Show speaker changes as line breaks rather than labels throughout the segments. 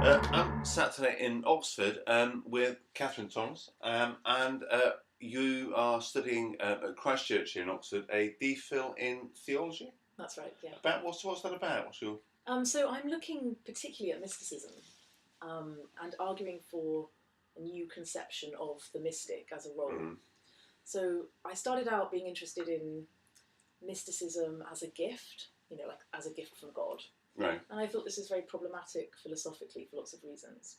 I'm sat today in Oxford with Catherine Tomas, and you are studying at Christchurch here in Oxford a DPhil in Theology.
That's right, yeah.
What's that about? What's your...
So I'm looking particularly at mysticism and arguing for a new conception of the mystic as a role.
Mm.
So I started out being interested in mysticism as a gift, like as a gift from God.
Right.
And I thought this is very problematic philosophically for lots of reasons.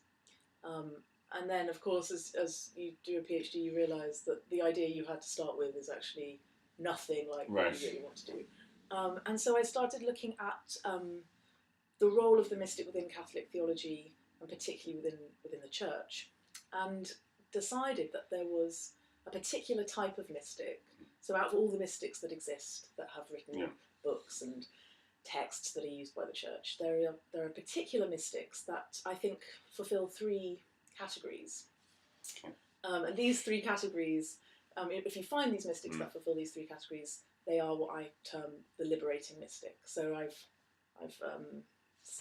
And then, of course, as you do a PhD, you realise that the idea you had to start with is actually nothing like what you really want to do. And so I started looking at the role of the mystic within Catholic theology, and particularly within the Church, and decided that there was a particular type of mystic. So out of all the mystics that exist, that have written books and texts that are used by the Church, there are particular mystics that I think fulfil three categories.
Okay.
And these three categories, if you find these mystics that fulfil these three categories, they are what I term the liberating mystic. So I've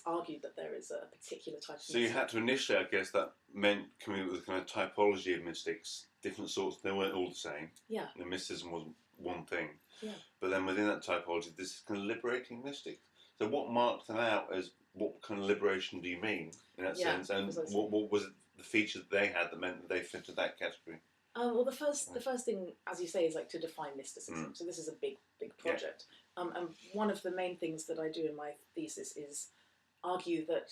argued that there is a particular type of mystic.
So you had to initially, I guess, that meant coming up with a kind of typology of mystics, different sorts. They weren't all the same. Yeah. The mysticism wasn't one thing. Yeah. But then within that typology, this is kind of liberating mystic. So what marked them out as what kind of liberation do you mean in that sense? And what was it, the feature that they had that meant that they fit into that category?
Well, the first thing, as you say, is like to define mysticism. So this is a big project. And one of the main things that I do in my thesis is argue that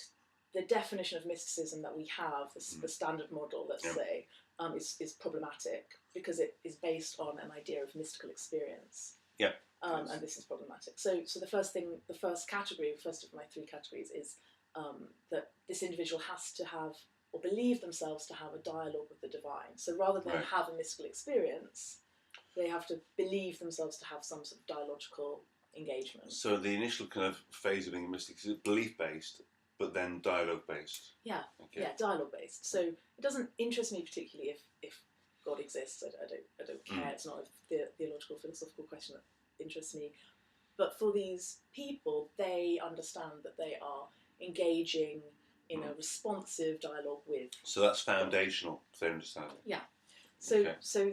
the definition of mysticism that we have, the standard model, let's say, is problematic because it is based on an idea of mystical experience. Yeah. And this is problematic. So the first category, first of my three categories, is that this individual has to have or believe themselves to have a dialogue with the divine. So rather than have a mystical experience, they have to believe themselves to have some sort of dialogical engagement.
So the initial kind of phase of being a mystic is belief-based, but then dialogue-based.
Yeah, dialogue-based. So it doesn't interest me particularly if God exists. I don't care. It's not a theological, philosophical question that interests me. But for these people, they understand that they are engaging in a responsive dialogue with.
So that's foundational to their understanding.
Yeah. So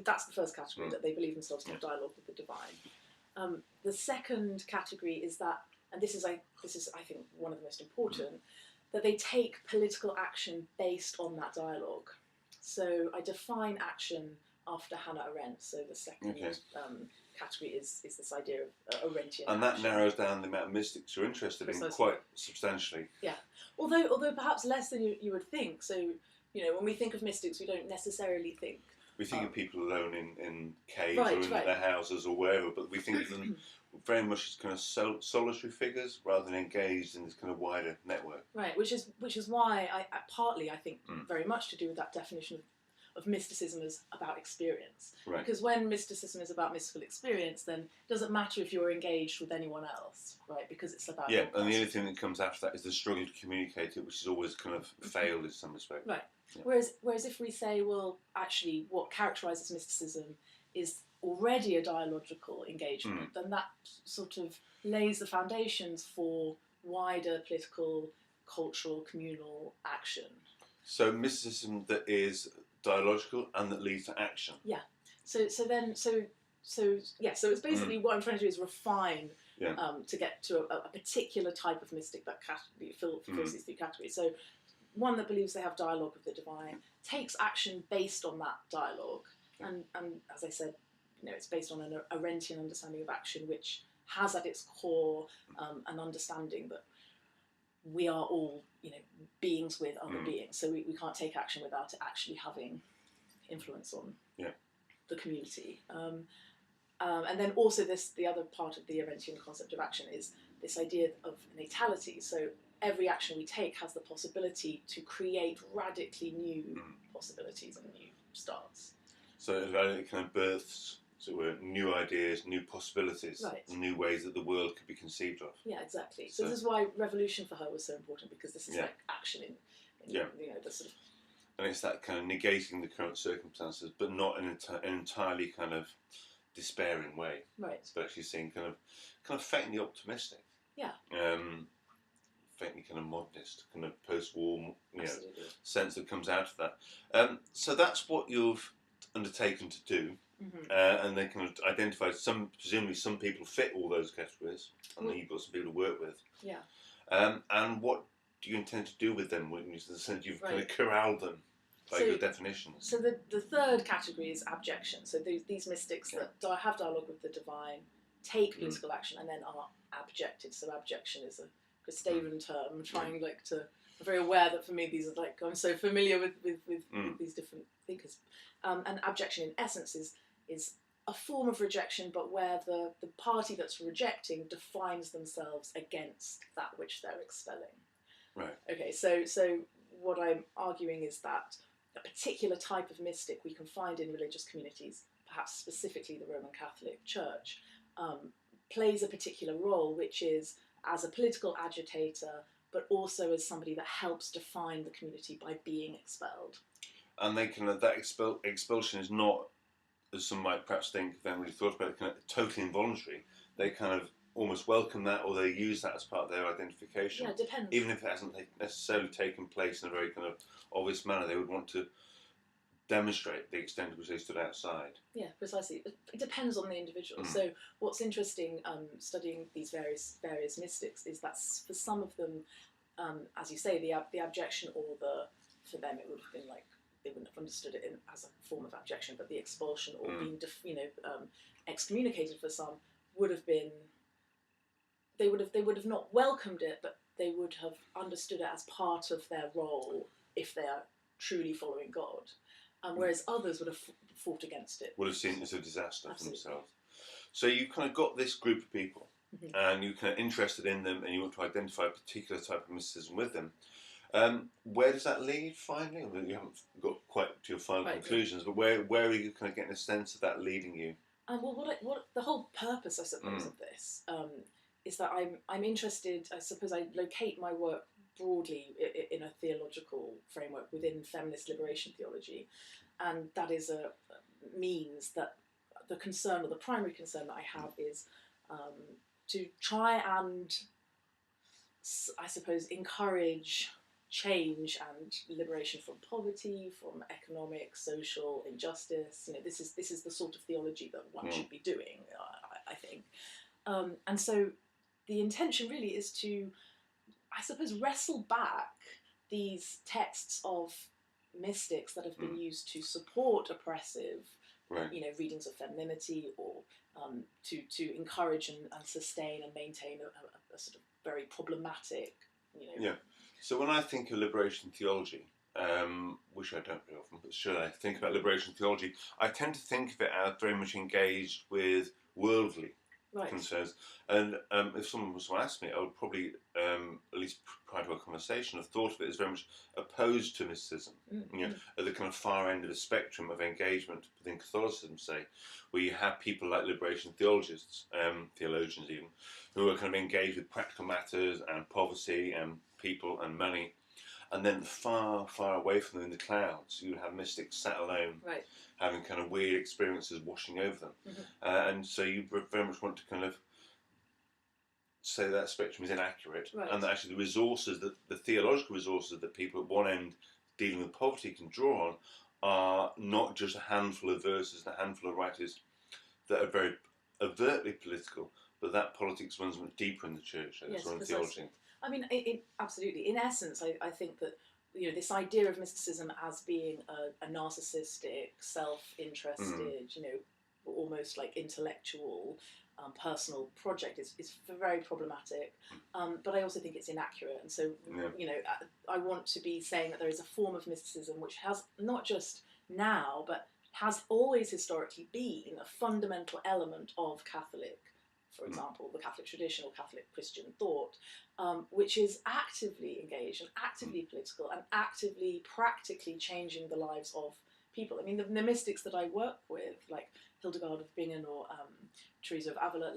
that's the first category, that they believe themselves to have dialogue with the divine. The second category is that, and this is I think one of the most important, that they take political action based on that dialogue. So I define action after Hannah Arendt. So the second category is this idea of Arendtian.
And that narrows down the amount of mystics you're interested in quite substantially.
Yeah, although perhaps less than you would think. So when we think of mystics, we don't necessarily think.
We think of people alone in caves or in their houses or wherever, but we think of them very much as kind of solitary figures rather than engaged in this kind of wider network.
Right, which is why I partly I think very much to do with that definition of mysticism as about experience. Right. Because when mysticism is about mystical experience, then it doesn't matter if you're engaged with anyone else, right? Because it's about
and the only thing that comes after that is the struggle to communicate it, which is always kind of failed in some respect.
Right. Yeah. Whereas if we say, well, actually, what characterises mysticism is already a dialogical engagement, then that sort of lays the foundations for wider political, cultural, communal action.
So mysticism that is dialogical and that leads to action.
Yeah. So it's basically what I'm trying to do is refine to get to a particular type of mystic that fulfills these three categories. So one that believes they have dialogue with the divine, takes action based on that dialogue, and as I said, it's based on an Arendtian understanding of action, which has at its core an understanding that we are all beings with other beings, so we can't take action without it actually having influence on the community. And then also the other part of the Arendtian concept of action is this idea of natality. So every action we take has the possibility to create radically new possibilities and new starts.
So it kind of births new ideas, new possibilities, new ways that the world could be conceived of.
Yeah, exactly. So this is why revolution for her was so important, because this is like action in the sort of...
And it's that kind of negating the current circumstances, but not in an entirely kind of despairing way.
Right.
But actually seeing kind of faintly optimistic.
Yeah.
faintly kind of modernist, kind of post-war, sense that comes out of that. So that's what you've undertaken to do, and they kind of identified presumably some people fit all those categories, and then you've got some people to work with.
Yeah.
And what do you intend to do with them when you've kind of corralled them by your definitions?
So the third category is abjection. So these mystics that have dialogue with the divine, take political action, and then are abjected. So abjection is a Gustavian term. I'm trying I'm very aware that for me these are I'm so familiar with these different thinkers. And abjection in essence is a form of rejection, but where the party that's rejecting defines themselves against that which they're expelling.
Right.
Okay, so what I'm arguing is that a particular type of mystic we can find in religious communities, perhaps specifically the Roman Catholic Church, plays a particular role, which is as a political agitator, but also as somebody that helps define the community by being expelled.
And they that expulsion is not, as some might perhaps think, if they haven't really thought about it, kind of totally involuntary. They kind of almost welcome that, or they use that as part of their identification.
Yeah, it depends.
Even if it hasn't necessarily taken place in a very kind of obvious manner, they would want to demonstrate the extent to which they stood outside.
Yeah, precisely. It depends on the individual. So what's interesting studying these various mystics is that for some of them, as you say, the abjection, or for them it would have been they wouldn't have understood it as a form of abjection, but the expulsion or being excommunicated for some would have been. They would have not welcomed it, but they would have understood it as part of their role if they are truly following God. Whereas others would have fought against it.
Would have seen it as a disaster for themselves. So you've kind of got this group of people, and you're kind of interested in them, and you want to identify a particular type of mysticism with them. Where does that lead, finally? I mean, you haven't got quite to your final conclusions, but where are you kind of getting a sense of that leading you?
What the whole purpose, I suppose, of this is that I'm interested. I suppose I locate my work broadly in a theological framework within feminist liberation theology, and that means that the concern, or the primary concern that I have, is to try and, I suppose, encourage change and liberation from poverty, from economic, social injustice. This is the sort of theology that one should be doing, I think. And so the intention really is to, I suppose, wrestle back these texts of mystics that have been used to support oppressive, readings of femininity, or to encourage and sustain and maintain a sort of very problematic,
Yeah. So when I think of liberation theology, which I don't very often, but should I think about liberation theology, I tend to think of it as very much engaged with worldly concerns. And if someone was to ask me, I would probably, at least prior to our conversation, have thought of it as very much opposed to mysticism, at the kind of far end of the spectrum of engagement within Catholicism, say, where you have people like liberation theologians even, who are kind of engaged with practical matters and poverty and people and money. And then far, far away from them in the clouds, you have mystics sat alone, having kind of weird experiences washing over them. And so you very much want to kind of say that spectrum is inaccurate, and that actually the resources, the theological resources that people at one end dealing with poverty can draw on, are not just a handful of verses, a handful of writers that are very overtly political, but that politics runs much deeper in the church, as well in theology.
I mean, absolutely. In essence, I think that this idea of mysticism as being a narcissistic, self-interested, almost like intellectual, personal project is very problematic. But I also think it's inaccurate, and so I want to be saying that there is a form of mysticism which has not just now, but has always historically been a fundamental element of Catholic, for example, the Catholic tradition or Catholic Christian thought, which is actively engaged and actively political and actively practically changing the lives of people. I mean, the mystics that I work with, like Hildegard of Bingen or Teresa of Avila,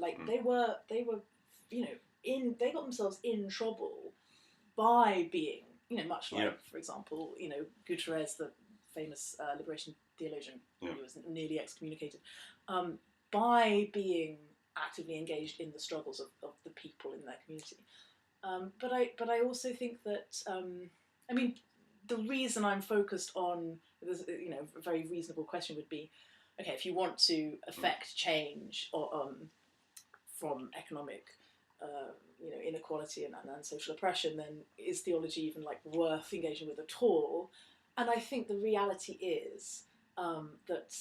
they got themselves in trouble by being, much like, for example, Guterres, the famous liberation theologian, who was nearly excommunicated, by being actively engaged in the struggles of the people in their community. But I also think that I mean, the reason I'm focused on this, a very reasonable question would be, okay, if you want to affect change or from economic inequality and social oppression, then is theology even like worth engaging with at all? And I think the reality is that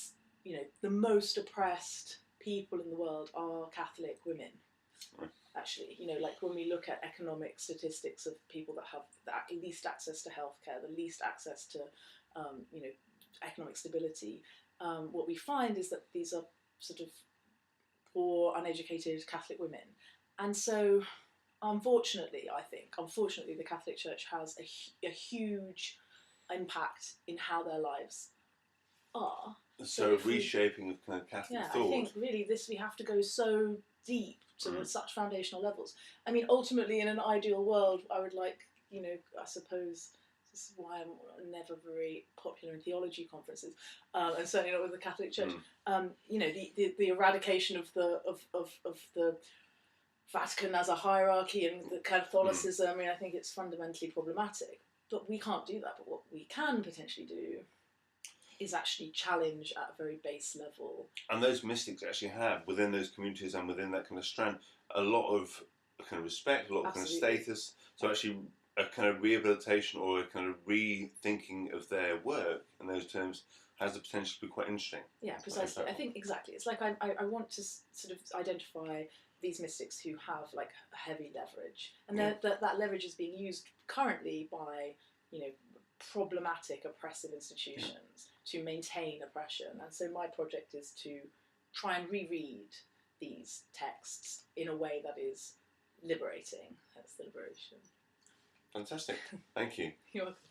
the most oppressed people in the world are Catholic women. Actually, like when we look at economic statistics of people that have the least access to healthcare, the least access to economic stability, what we find is that these are sort of poor, uneducated Catholic women. And so, unfortunately, the Catholic Church has a huge impact in how their lives are.
So reshaping of kind of Catholic thought.
I think really we have to go so deep to such foundational levels. I mean, ultimately, in an ideal world, I would like, I suppose, this is why I'm never very popular in theology conferences, and certainly not with the Catholic Church. The eradication of the Vatican as a hierarchy and the Catholicism. I mean, I think it's fundamentally problematic. But we can't do that. But what we can potentially do is actually challenge at a very base level.
And those mystics actually have, within those communities and within that kind of strand, a lot of kind of respect, a lot of kind of status. So actually a kind of rehabilitation or a kind of rethinking of their work in those terms has the potential to be quite interesting.
Yeah, precisely. I think exactly. It's like I want to sort of identify these mystics who have like heavy leverage. And that leverage is being used currently by, problematic oppressive institutions to maintain oppression. And so my project is to try and reread these texts in a way that is liberating. That's the liberation.
Fantastic. Thank you.
You're welcome.